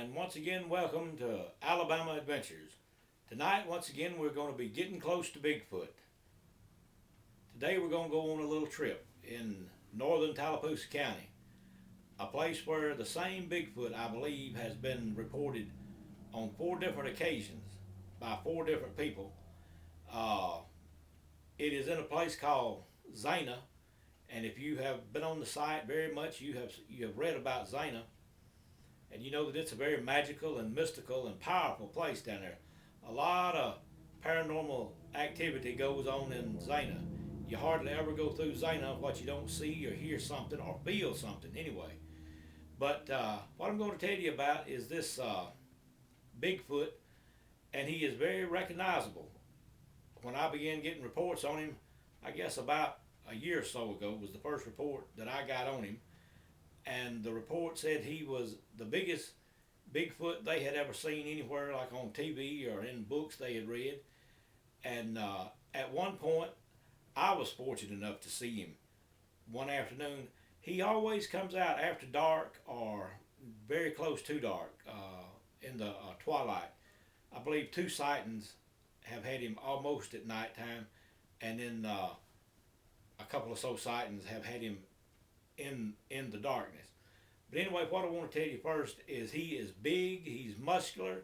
and once again, welcome to Alabama Adventures. Tonight, once again, we're going to be getting close to Bigfoot. Today, we're going to go on a little trip in northern Tallapoosa County, a place where the same Bigfoot, I believe, has been reported on 4 different occasions by 4 different people. It is in a place called Zena, and if you have been on the site very much, you have read about Zena. And you know that it's a very magical and mystical and powerful place down there. A lot of paranormal activity goes on in Zena. You hardly ever go through Zena what you don't see or hear something or feel something anyway. But what I'm going to tell you about is this Bigfoot, and he is very recognizable. When I began getting reports on him, I guess about a year or so ago was the first report that I got on him. And the report said he was the biggest Bigfoot they had ever seen anywhere, like on TV or in books they had read. And at one point, I was fortunate enough to see him one afternoon. He always comes out after dark or very close to dark, in the twilight. I believe 2 sightings have had him almost at nighttime, and then a couple of so sightings have had him in the darkness. But anyway, what I want to tell you first is he is big, he's muscular,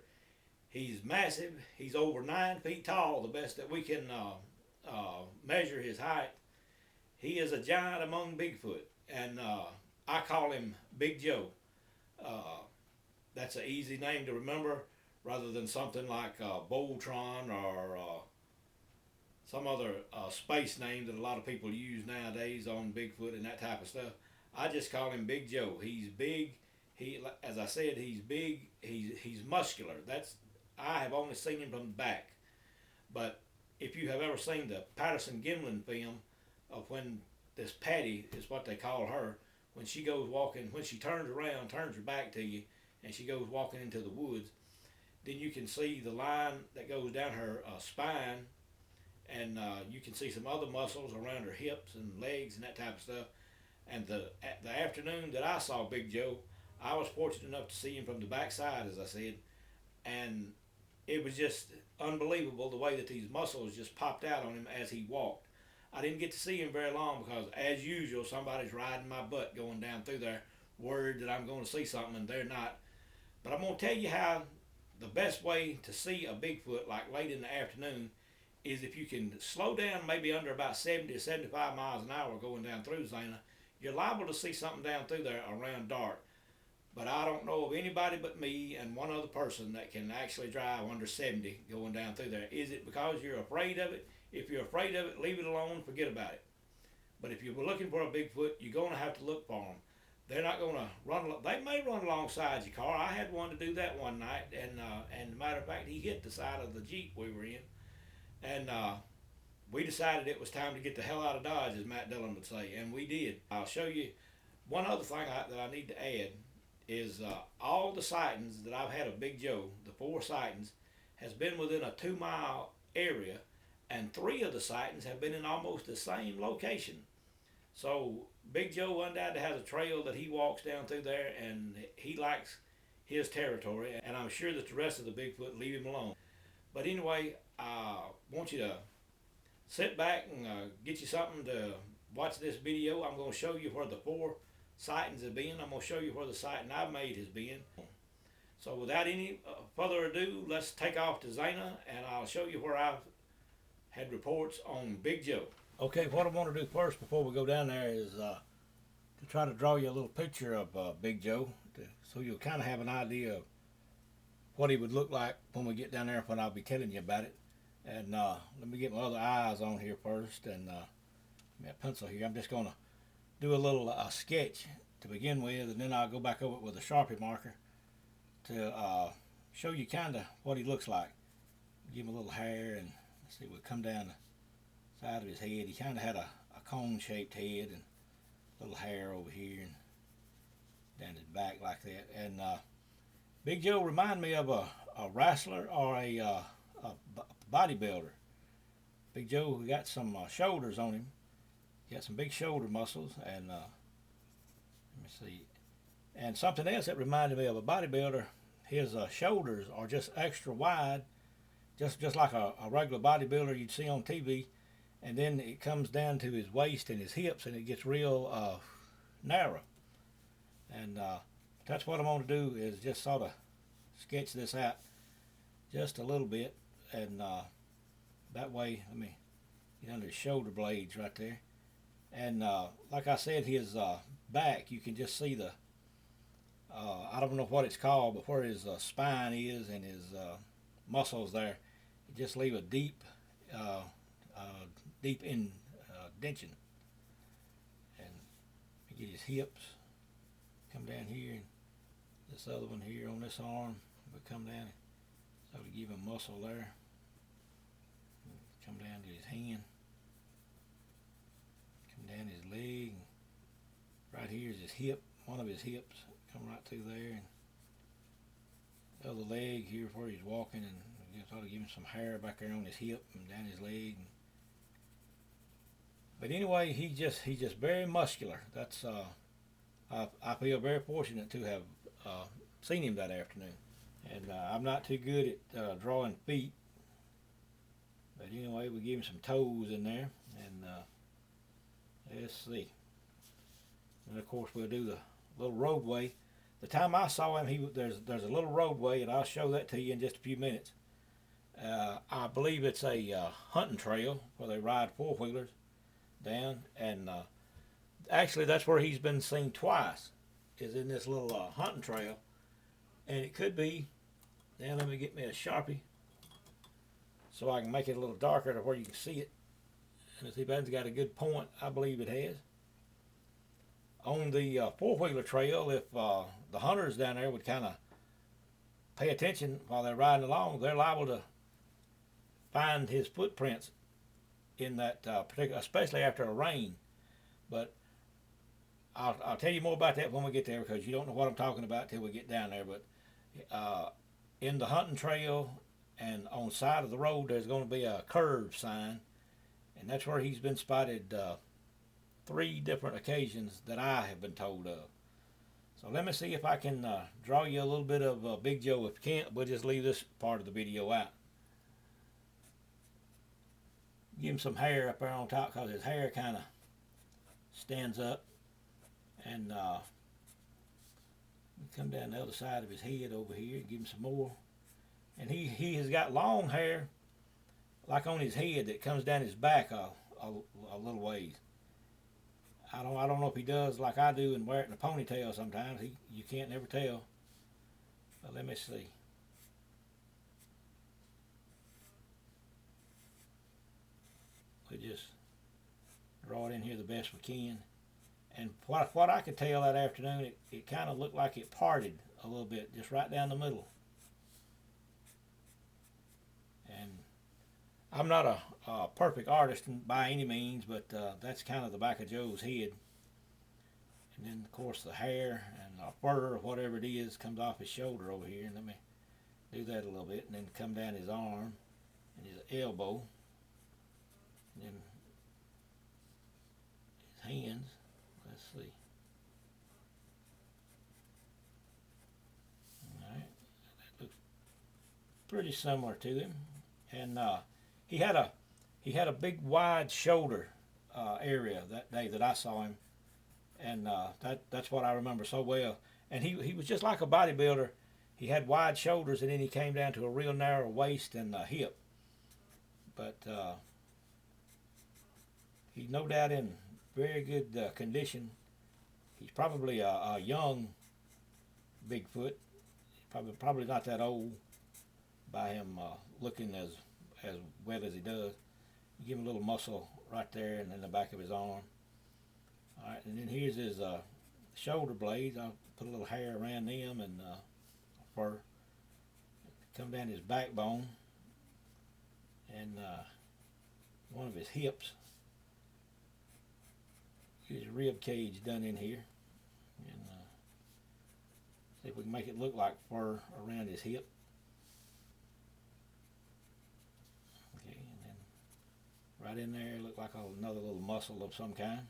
he's massive, he's over 9 feet tall, the best that we can measure his height. He is a giant among Bigfoot, and I call him Big Joe. That's an easy name to remember rather than something like Voltron or some other space name that a lot of people use nowadays on Bigfoot and that type of stuff. I just call him Big Joe. He's big. As I said, he's big. He's muscular. I have only seen him from the back. But if you have ever seen the Patterson-Gimlin film of when this Patty is what they call her, when she goes walking, when she turns around, turns her back to you, and she goes walking into the woods, then you can see the line that goes down her spine, and you can see some other muscles around her hips and legs and that type of stuff. And the afternoon that I saw Big Joe, I was fortunate enough to see him from the backside, as I said, and it was just unbelievable the way that these muscles just popped out on him as he walked. I didn't get to see him very long because, as usual, somebody's riding my butt going down through there, worried that I'm going to see something, and they're not. But I'm going to tell you how the best way to see a Bigfoot, like late in the afternoon, is if you can slow down maybe under about 70 to 75 miles an hour going down through Zena. You're liable to see something down through there around dark. But I don't know of anybody but me and one other person that can actually drive under 70 going down through there. Is it because you're afraid of it? If you're afraid of it, leave it alone, forget about it. But if you were looking for a Bigfoot, you're going to have to look for them. They're not going to run. They may run alongside your car. I had one to do that one night, and as a matter of fact, he hit the side of the Jeep we were in. And we decided it was time to get the hell out of Dodge, as Matt Dillon would say, and we did. I'll show you one other thing that I need to add is all the sightings that I've had of Big Joe, the 4 sightings, has been within a 2-mile area, and 3 of the sightings have been in almost the same location. So Big Joe undoubtedly has a trail that he walks down through there, and he likes his territory, and I'm sure that the rest of the Bigfoot leave him alone. But anyway, I want you to sit back and get you something to watch this video. I'm going to show you where the 4 sightings have been. I'm going to show you where the sighting I've made has been. So without any further ado, let's take off to Zena, and I'll show you where I've had reports on Big Joe. Okay, what I want to do first before we go down there is to try to draw you a little picture of Big Joe, so you'll kind of have an idea of what he would look like when we get down there, when I'll be telling you about it. And let me get my other eyes on here first, and my pencil here. I'm just going to do a little sketch to begin with, and then I'll go back over it with a Sharpie marker to show you kind of what he looks like. Give him a little hair, and let's see, we'll come down the side of his head. He kind of had a cone-shaped head and a little hair over here and down his back like that. And Big Joe reminded me of a wrestler or a bodybuilder. Big Joe got some shoulders on him. He got some big shoulder muscles, and let me see. And something else that reminded me of a bodybuilder, his shoulders are just extra wide, just like a regular bodybuilder you'd see on TV, and then it comes down to his waist and his hips, and it gets real narrow. And that's what I'm going to do, is just sort of sketch this out just a little bit, and that way, let me get under his shoulder blades right there. And like I said, his back, you can just see the, I don't know what it's called, but where his spine is and his muscles there, just leave a deep, deep indentation. And you get his hips, come down here, and this other one here on this arm will come down, so to give him muscle there. Come down to his hand, come down his leg. Right here is his hip, one of his hips, come right through there, and the other leg here where he's walking, and sort of give him some hair back there on his hip and down his leg. But anyway, he's just very muscular. That's I feel very fortunate to have seen him that afternoon. And I'm not too good at drawing feet, but anyway, we give him some toes in there, and let's see. And of course, we'll do the little roadway. The time I saw him, there's a little roadway, and I'll show that to you in just a few minutes. I believe it's a hunting trail where they ride four-wheelers down, and actually that's where he's been seen twice, is in this little hunting trail. And it could be, now let me get me a Sharpie so I can make it a little darker to where you can see it. And if it's got a good point, I believe it has. On the four-wheeler trail, if the hunters down there would kind of pay attention while they're riding along, they're liable to find his footprints in that particular, especially after a rain. But I'll tell you more about that when we get there, because you don't know what I'm talking about till we get down there. But in the hunting trail and on the side of the road, there's going to be a curve sign, and that's where he's been spotted 3 different occasions that I have been told of. So let me see if I can draw you a little bit of Big Joe. If you can't, we'll just leave this part of the video out. Give him some hair up there on top, because his hair kind of stands up. And come down the other side of his head over here and give him some more. And he has got long hair, like on his head, that comes down his back a little ways. I don't know if he does like I do and wear it in a ponytail sometimes. You can't never tell. But let me see. We just draw it in here the best we can. And what I could tell that afternoon, it kind of looked like it parted a little bit, just right down the middle. And I'm not a perfect artist by any means, but that's kind of the back of Joe's head. And then, of course, the hair and the fur or whatever it is comes off his shoulder over here. And let me do that a little bit, and then come down his arm and his elbow, and then his hands. Let's see. All right, that looks pretty similar to him. And he had a big wide shoulder area that day that I saw him, and that's what I remember so well. And he was just like a bodybuilder. He had wide shoulders, and then he came down to a real narrow waist and hip. But he's no doubt in very good condition. He's probably a young Bigfoot. Probably not that old by him looking as well as he does. You give him a little muscle right there and in the back of his arm. All right, and then here's his shoulder blades. I'll put a little hair around them and fur. Come down his backbone and one of his hips. His rib cage done in here, and see if we can make it look like fur around his hip. Okay, and then right in there, look like another little muscle of some kind.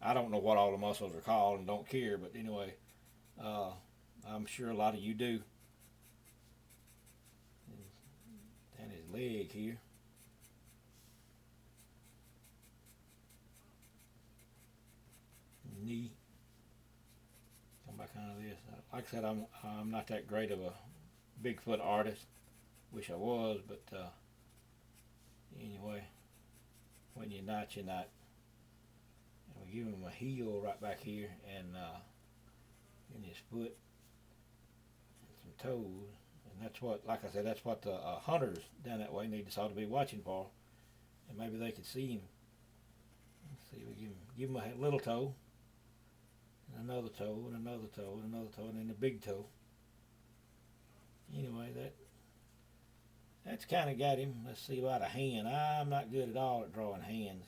I don't know what all the muscles are called and don't care, but anyway, I'm sure a lot of you do. leg here. Knee. Come back under this. Like I said, I'm not that great of a Bigfoot artist. Wish I was, but anyway, when you're not, you're not. And we give him a heel right back here, and in his foot, and some toes, and that's what, like I said, that's what the hunters down that way need to be watching for, and maybe they could see him. Let's see, we give him a little toe, and another toe, and another toe, and another toe, and then the big toe. Anyway, that's kind of got him. Let's see about a hand. I'm not good at all at drawing hands.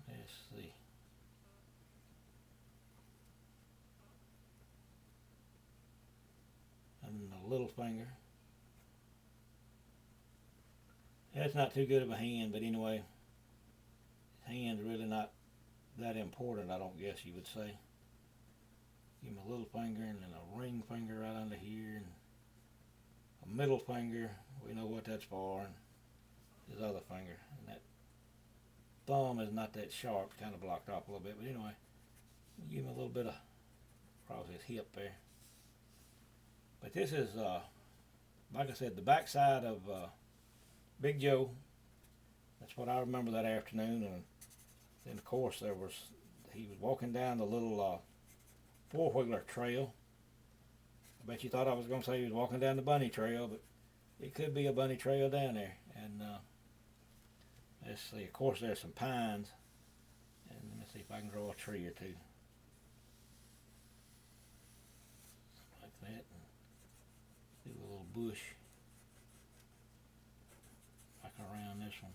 Let's see. And the little finger. That's not too good of a hand, but anyway, his hand's really not that important, I don't guess you would say. Give him a little finger and then a ring finger right under here, and a middle finger, we know what that's for, and his other finger. And that thumb is not that sharp, kind of blocked off a little bit, but anyway, give him a little bit of across his hip there. But this is, like I said, the backside of Big Joe. That's what I remember that afternoon, and then of course he was walking down the little four-wheeler trail. I bet you thought I was going to say he was walking down the bunny trail, but it could be a bunny trail down there. And let's see, of course there's some pines, and let me see if I can draw a tree or two. Like that, and do a little bush like around this one.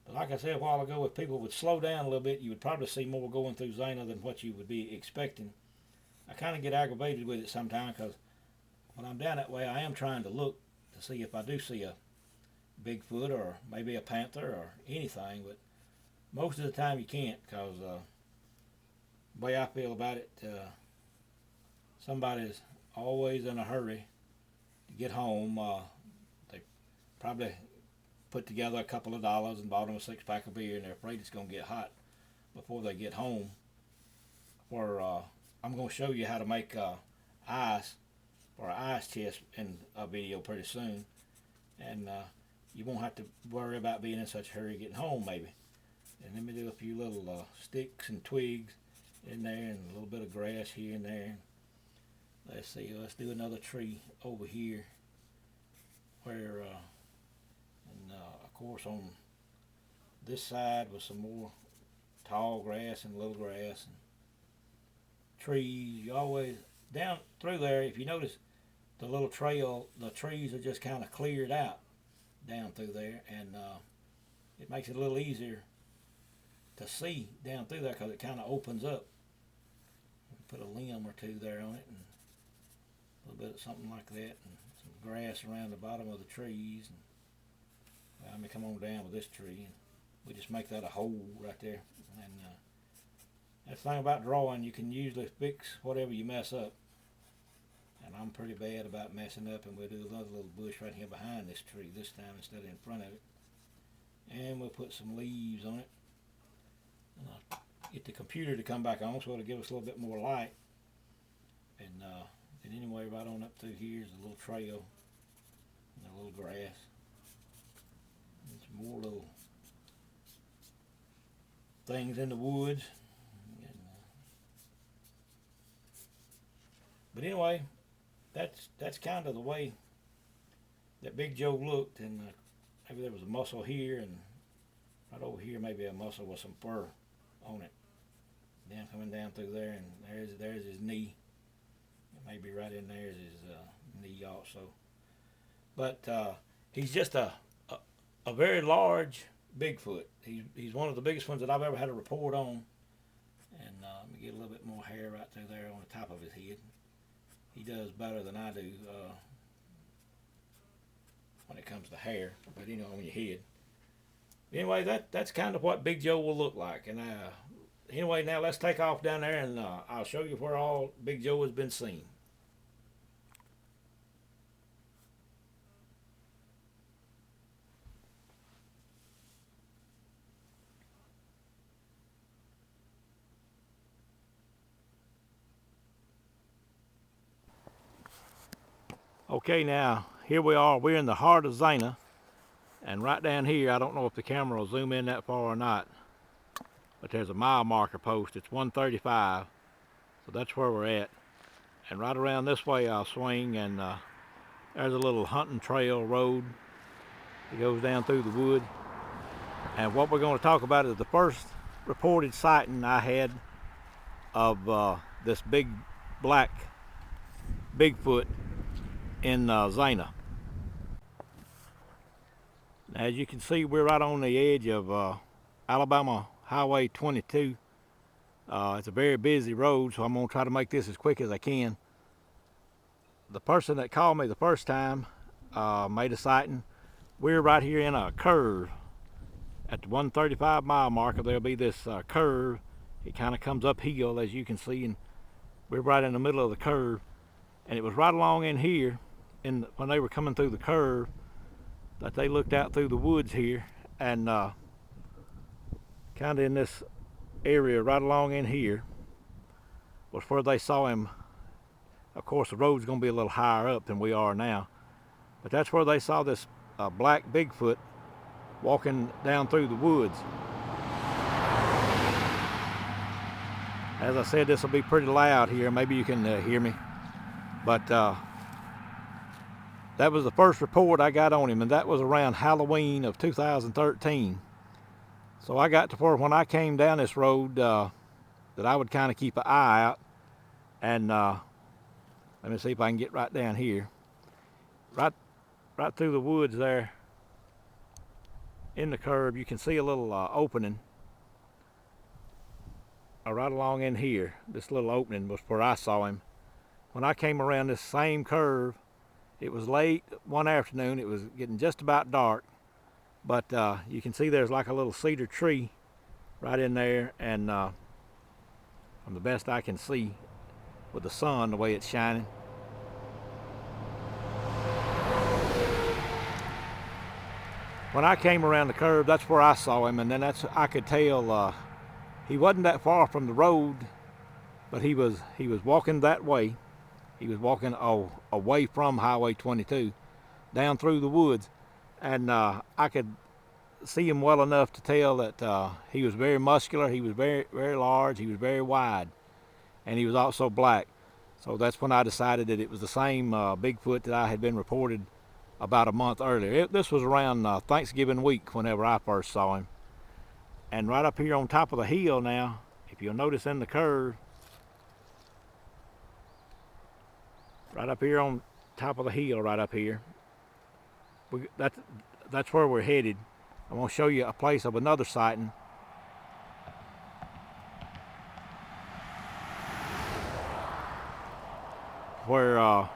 But like I said a while ago, if people would slow down a little bit, you would probably see more going through Zena than what you would be expecting. I kind of get aggravated with it sometimes because when I'm down that way, I am trying to look to see if I do see a Bigfoot or maybe a panther or anything, but most of the time you can't, because the way I feel about it, somebody's always in a hurry to get home. They probably put together a couple of dollars and bought them a six-pack of beer, and they're afraid it's going to get hot before they get home. Or I'm going to show you how to make ice or an ice chest in a video pretty soon, and you won't have to worry about being in such a hurry getting home maybe. And let me do a few little sticks and twigs in there, and a little bit of grass here and there. Let's see, let's do another tree over here where of course on this side was some more tall grass and little grass and trees. You always, down through there, if you notice the little trail, the trees are just kind of cleared out down through there, and it makes it a little easier to see down through there because it kind of opens up. Put a limb or two there on it, and a little bit of something like that, and some grass around the bottom of the trees. And let me come on down with this tree, and we just make that a hole right there. And that's the thing about drawing, you can usually fix whatever you mess up. And I'm pretty bad about messing up, and we'll do another little bush right here behind this tree this time instead of in front of it. And we'll put some leaves on it. And I'll get the computer to come back on so it'll give us a little bit more light. And anyway, right on up through here is a little trail and a little grass. And some more little things in the woods. And, but anyway, that's kind of the way that Big Joe looked, and maybe there was a muscle here, and right over here maybe a muscle with some fur on it. Then coming down through there, and there's his knee. And maybe right in there is his knee also. But he's just a very large Bigfoot. He's one of the biggest ones that I've ever had a report on. And let me get a little bit more hair right through there on the top of his head. He does better than I do when it comes to hair, but on your head. Anyway, that's kind of what Big Joe will look like. And anyway, now let's take off down there and I'll show you where all Big Joe has been seen. Okay, now here we are. We're in the heart of Zena, and right down here, I don't know if the camera will zoom in that far or not, but there's a mile marker post. It's 135, so that's where we're at. And right around this way I'll swing, and there's a little hunting trail road that goes down through the wood. And what we're going to talk about is the first reported sighting I had of this big black Bigfoot in Zana. As you can see, we're right on the edge of Alabama Highway 22. It's a very busy road, so I'm going to try to make this as quick as I can. The person that called me the first time made a sighting. We're right here in a curve. At the 135 mile marker, there'll be this curve. It kind of comes uphill, as you can see, and we're right in the middle of the curve. And it was right along in here, when they were coming through the curve, that they looked out through the woods here, and kind of in this area right along in here was where they saw him. Of course, the road's going to be a little higher up than we are now, but that's where they saw this black Bigfoot walking down through the woods. As I said, this will be pretty loud here. Maybe you can hear me, but that was the first report I got on him, and that was around Halloween of 2013. So I got to where when I came down this road that I would kind of keep an eye out, and let me see if I can get right down here. Right through the woods there in the curve, you can see a little opening. Right along in here, this little opening was where I saw him. When I came around this same curve, it was late one afternoon. It was getting just about dark, but you can see there's like a little cedar tree right in there, and from the best I can see with the sun, the way it's shining. When I came around the curve, that's where I saw him, and then I could tell he wasn't that far from the road, but he was walking that way. He was walking away from Highway 22, down through the woods, and I could see him well enough to tell that he was very muscular, he was very, very large, he was very wide, and he was also black. So that's when I decided that it was the same Bigfoot that I had been reported about a month earlier. This was around Thanksgiving week whenever I first saw him. And right up here on top of the hill now, if you'll notice in the curve, right up here on top of the hill, right up here, that's where we're headed. I'm going to show you a place of another sighting. Where I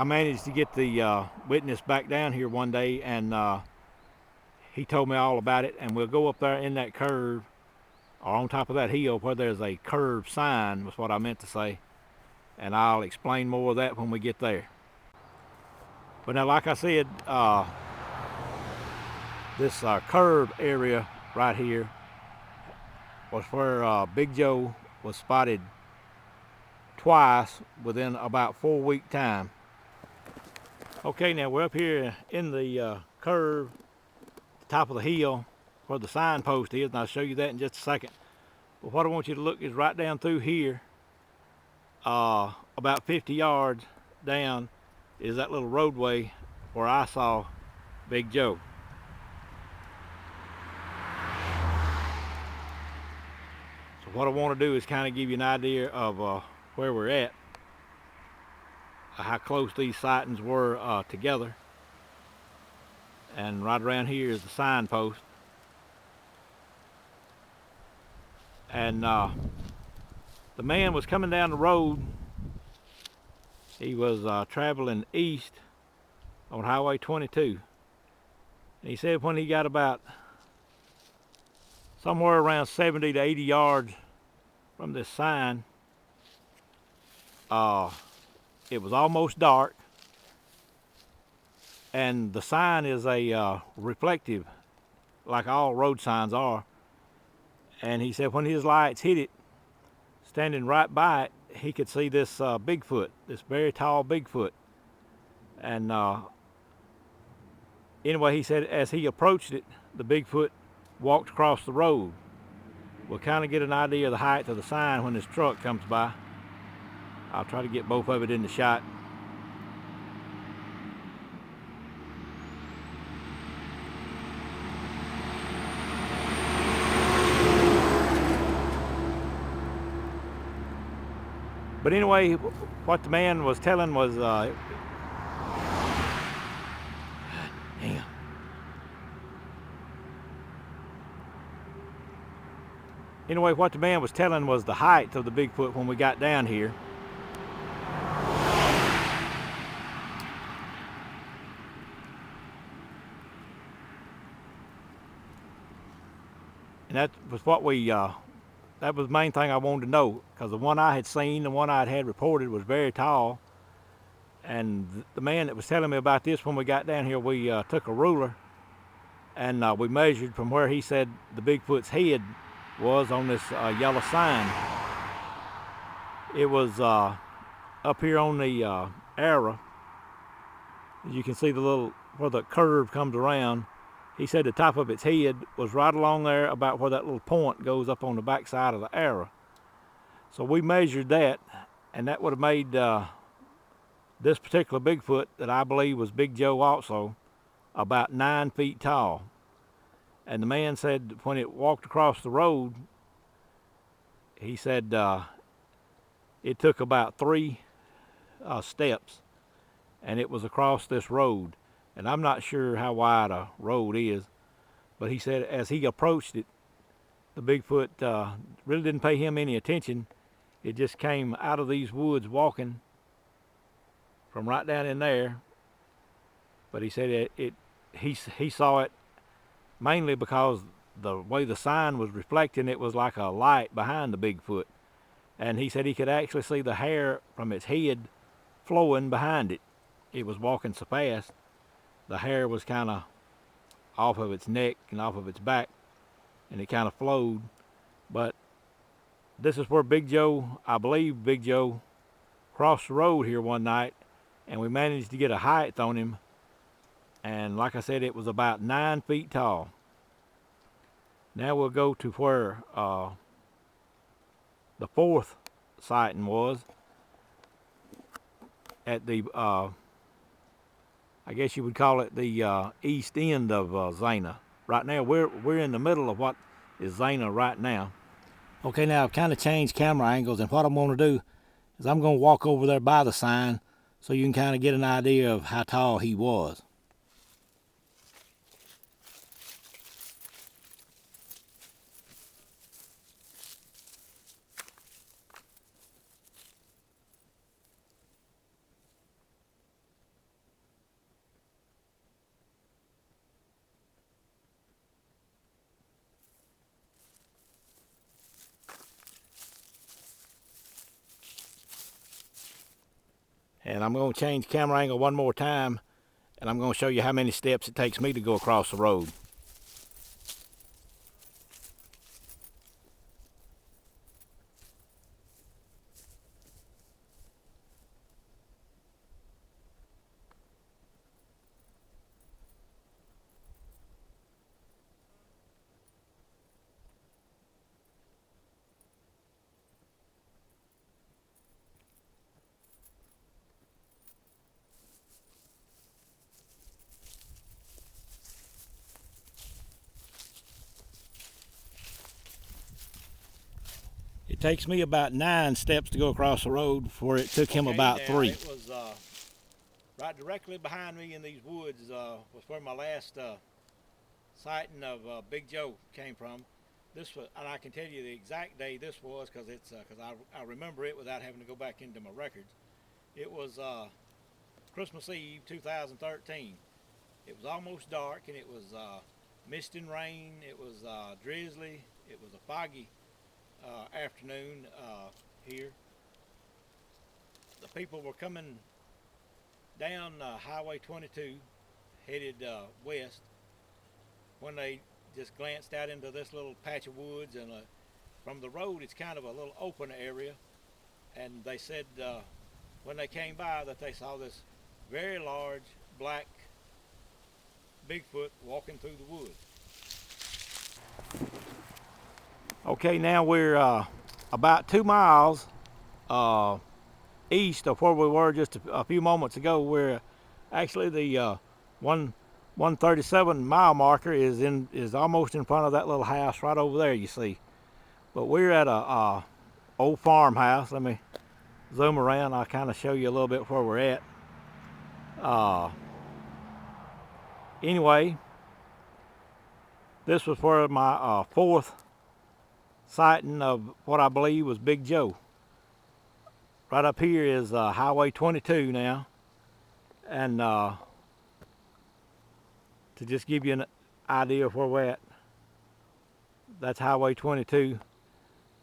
managed to get the witness back down here one day, and he told me all about it, and we'll go up there in that curve, or on top of that hill where there's a curve sign, was what I meant to say, and I'll explain more of that when we get there. But now, like I said, this curve area right here was where Big Joe was spotted twice within about 4-week time. Okay, now we're up here in the curve, the top of the hill where the signpost is, and I'll show you that in just a second. But what I want you to look is right down through here, about 50 yards down, is that little roadway where I saw Big Joe. So what I want to do is kind of give you an idea of where we're at, how close these sightings were together. And right around here is the signpost. And the man was coming down the road. He was traveling east on Highway 22. And he said when he got about somewhere around 70 to 80 yards from this sign. It was almost dark, and the sign is a reflective, like all road signs are. And he said when his lights hit it, standing right by it, he could see this Bigfoot, this very tall Bigfoot. And anyway, he said as he approached it, the Bigfoot walked across the road. We'll kind of get an idea of the height of the sign when this truck comes by. I'll try to get both of it in the shot. But anyway, what the man was telling was, damn. Anyway, what the man was telling was the height of the Bigfoot when we got down here. And that was what we, that was the main thing I wanted to know, because the one I had seen, the one I had reported, was very tall. And the man that was telling me about this, when we got down here, we took a ruler and we measured from where he said the Bigfoot's head was on this yellow sign. It was up here on the arrow. You can see the little, where the curve comes around. He said the top of its head was right along there about where that little point goes up on the back side of the arrow. So we measured that, and that would have made this particular Bigfoot, that I believe was Big Joe also, about 9 feet tall. And the man said when it walked across the road, he said it took about 3 steps, and it was across this road. And I'm not sure how wide a road is, but he said as he approached it, the Bigfoot really didn't pay him any attention. It just came out of these woods walking from right down in there. But he said he saw it mainly because the way the sign was reflecting, it was like a light behind the Bigfoot. And he said he could actually see the hair from its head flowing behind it. It was walking so fast, the hair was kind of off of its neck and off of its back, and it kind of flowed. But this is where Big Joe, I believe Big Joe, crossed the road here one night, and we managed to get a height on him. And like I said, it was about 9 feet tall. Now we'll go to where the fourth sighting was, at the I guess you would call it the east end of Zena. Right now we're in the middle of what is Zena right now. Okay, now I've kind of changed camera angles, and what I'm going to do is I'm going to walk over there by the sign so you can kind of get an idea of how tall he was. And I'm going to change camera angle one more time, and I'm going to show you how many steps it takes me to go across the road. It takes me about 9 steps to go across the road, where it took him about 3. It was right directly behind me in these woods was where my last sighting of Big Joe came from. This was, and I can tell you the exact day this was, because it's because I remember it without having to go back into my records. It was Christmas Eve 2013. It was almost dark, and it was mist and rain. It was drizzly. It was a foggy afternoon here. The people were coming down Highway 22, headed west, when they just glanced out into this little patch of woods, and from the road it's kind of a little open area, and they said when they came by that they saw this very large black Bigfoot walking through the woods. Okay, now we're about 2 miles east of where we were just a few moments ago. We're actually the 137 mile marker is almost in front of that little house right over there, you see. But we're at a old farmhouse. Let me zoom around. I'll kind of show you a little bit where we're at. Anyway, this was where my fourth sighting of what I believe was Big Joe. Right up here is Highway 22 now, and to just give you an idea of where we're at, that's Highway 22.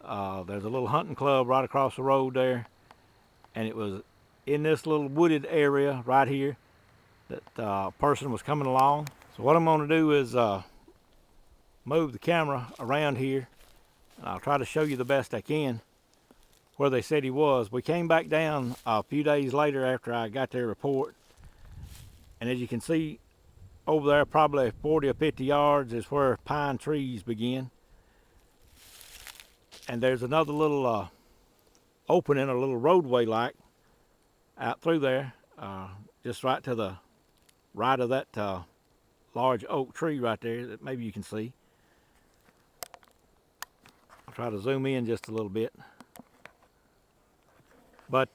There's a little hunting club right across the road there, and it was in this little wooded area right here that a person was coming along. So what I'm going to do is move the camera around here, and I'll try to show you the best I can where they said he was. We came back down a few days later after I got their report, and as you can see over there, probably 40 or 50 yards is where pine trees begin, and there's another little opening, a little roadway like out through there, just right to the right of that large oak tree right there that maybe you can see. I'll try to zoom in just a little bit. But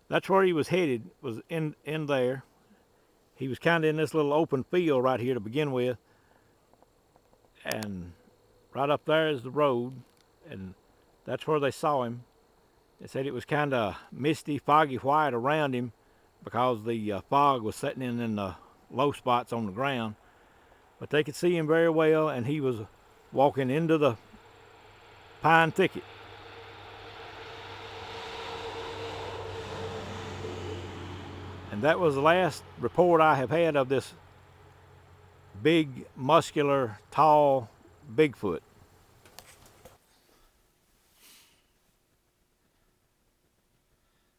that's where he was headed, was in there. He was kind of in this little open field right here to begin with. And right up there is the road, and that's where they saw him. They said it was kind of misty, foggy white around him because the fog was setting in the low spots on the ground. But they could see him very well, and he was walking into the pine thicket. And that was the last report I have had of this big, muscular, tall Bigfoot.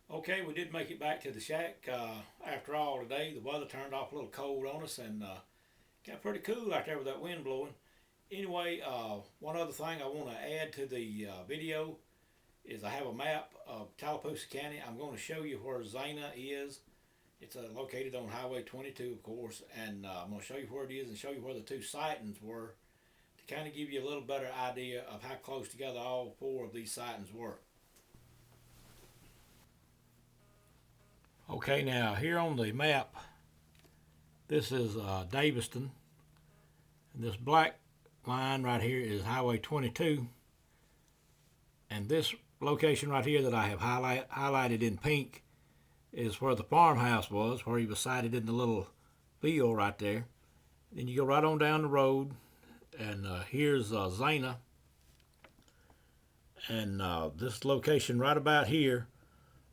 Okay, we did make it back to the shack after all today. The weather turned off a little cold on us, and got pretty cool out there with that wind blowing. Anyway, one other thing I want to add to the video is I have a map of Tallapoosa County. I'm going to show you where Zena is. It's located on Highway 22, of course, and I'm going to show you where it is and show you where the two sightings were to kind of give you a little better idea of how close together all four of these sightings were. Okay, now here on the map, this is Daviston, and this black line right here is Highway 22, and this location right here that I have highlighted in pink is where the farmhouse was, where he was sighted in the little field right there. Then you go right on down the road, and here's Zena, and this location right about here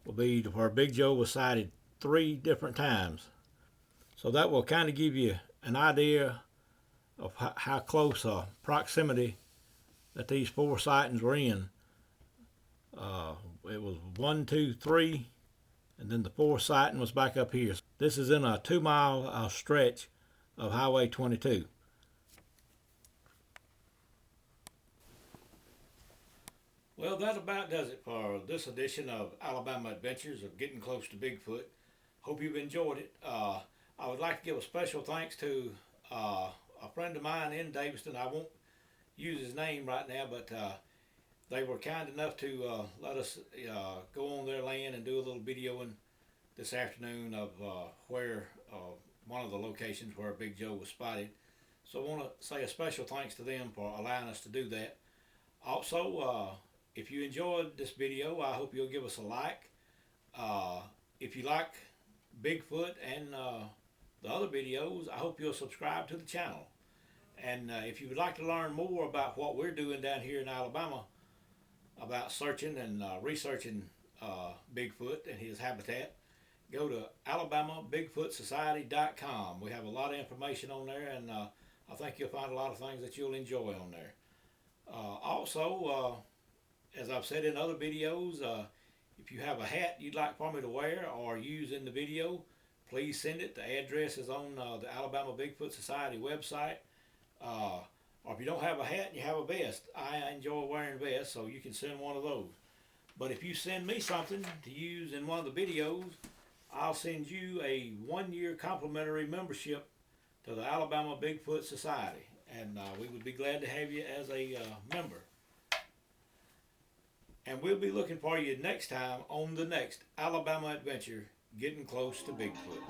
will be where Big Joe was sighted 3 different times. So that will kind of give you an idea of how close proximity that these 4 sightings were in. It was 1, 2, 3, and then the 4th sighting was back up here. This is in a 2-mile stretch of Highway 22. Well, that about does it for this edition of Alabama Adventures of Getting Close to Bigfoot. Hope you've enjoyed it. I would like to give a special thanks to a friend of mine in Daviston. I won't use his name right now, but they were kind enough to let us go on their land and do a little videoing this afternoon of where one of the locations where Big Joe was spotted. So I want to say a special thanks to them for allowing us to do that. Also, if you enjoyed this video, I hope you'll give us a like. If you like Bigfoot and the other videos, I hope you'll subscribe to the channel. And if you would like to learn more about what we're doing down here in Alabama about searching and researching Bigfoot and his habitat, go to alabamabigfootsociety.com. We have a lot of information on there, and I think you'll find a lot of things that you'll enjoy on there. Also, as I've said in other videos, if you have a hat you'd like for me to wear or use in the video, please send it. The address is on the Alabama Bigfoot Society website. Or if you don't have a hat and you have a vest, I enjoy wearing vests, so you can send one of those. But if you send me something to use in one of the videos, I'll send you a 1-year complimentary membership to the Alabama Bigfoot Society. And we would be glad to have you as a member. And we'll be looking for you next time on the next Alabama Adventure, Getting Close to Bigfoot.